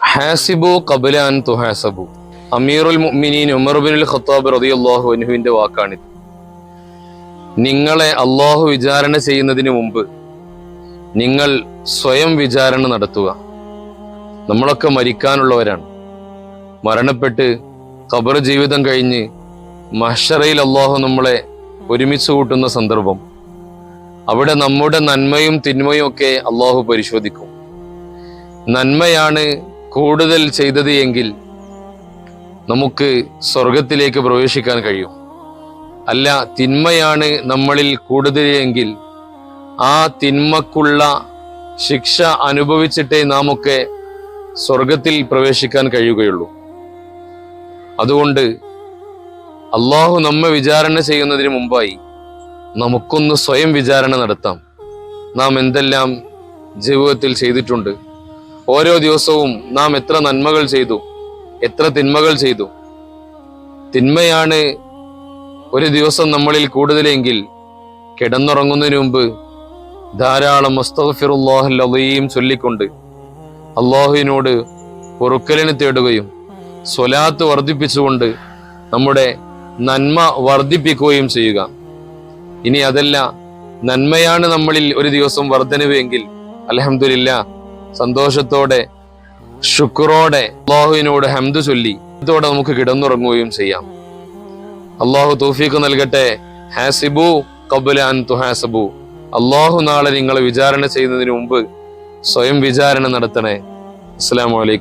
ഹാസിബു ഖബ്ല അൻ തുഹാസബു. അമീറുൽ മുഅ്മിനീൻ ഉമർ ഇബ്നുൽ ഖത്താബ് റളിയല്ലാഹു അൻഹുവിന്റെ വാക്കാണിത്. നിങ്ങളെ അള്ളാഹു വിചാരണ ചെയ്യുന്നതിന് മുമ്പ് നിങ്ങൾ സ്വയം വിചാരണ നടത്തുക. നമ്മളൊക്കെ മരിക്കാനുള്ളവരാണ്. മരണപ്പെട്ട് ഖബർ ജീവിതം കഴിഞ്ഞ് മഹ്ശറയിൽ അള്ളാഹു നമ്മളെ ഒരുമിച്ച് കൂട്ടുന്ന സന്ദർഭം, അവിടെ നമ്മുടെ നന്മയും തിന്മയും ഒക്കെ അള്ളാഹു പരിശോധിക്കും. നന്മയാണ് കൂടുതൽ ചെയ്തത് എങ്കിൽ നമുക്ക് സ്വർഗത്തിലേക്ക് പ്രവേശിക്കാൻ കഴിയും. അല്ല, തിന്മയാണ് നമ്മളിൽ കൂടുതൽ എങ്കിൽ ആ തിന്മക്കുള്ള ശിക്ഷ അനുഭവിച്ചിട്ടേ നാം ഒക്കെ സ്വർഗത്തിൽ പ്രവേശിക്കാൻ കഴിയുകയുള്ളൂ. അതുകൊണ്ട് അള്ളാഹു നമ്മെ വിചാരണ ചെയ്യുന്നതിന് മുമ്പായി നമുക്കൊന്ന് സ്വയം വിചാരണ നടത്താം. നാം എന്തെല്ലാം ജീവിതത്തിൽ ചെയ്തിട്ടുണ്ട്, ഓരോ ദിവസവും നാം എത്ര നന്മകൾ ചെയ്തു, എത്ര തിന്മകൾ ചെയ്തു. തിന്മയാണ് ഒരു ദിവസം നമ്മളിൽ കൂടുതലെങ്കിൽ കിടന്നുറങ്ങുന്നതിന് മുമ്പ് ധാരാളം അസ്തഗ്ഫിറുല്ലാഹൽ അദീം ചൊല്ലിക്കൊണ്ട് അള്ളാഹുവിനോട് പൊറുക്കലിനെ തേടുകയും സ്വലാത്ത് വർദ്ധിപ്പിച്ചുകൊണ്ട് നമ്മുടെ നന്മ വർദ്ധിപ്പിക്കുകയും ചെയ്യുക. ഇനി അതല്ല, നന്മയാണ് നമ്മളിൽ ഒരു ദിവസം വർധനവ് എങ്കിൽ അൽഹംദുലില്ലാ, സന്തോഷത്തോടെ ശുക്രോടെ അള്ളാഹുവിനോട് ഹംദ് ചൊല്ലി ഇതോടെ നമുക്ക് കിടന്നുറങ്ങുകയും ചെയ്യാം. അള്ളാഹു തൗഫീഖ് നൽകട്ടെ. ഹാസിബു ഖബ്ല അൻ തുഹാസബു. അള്ളാഹു നാളെ നിങ്ങളെ വിചാരണ ചെയ്യുന്നതിന് മുമ്പ് സ്വയം വിചാരണ നടത്തണേ. അസ്സലാമു അലൈക്കും.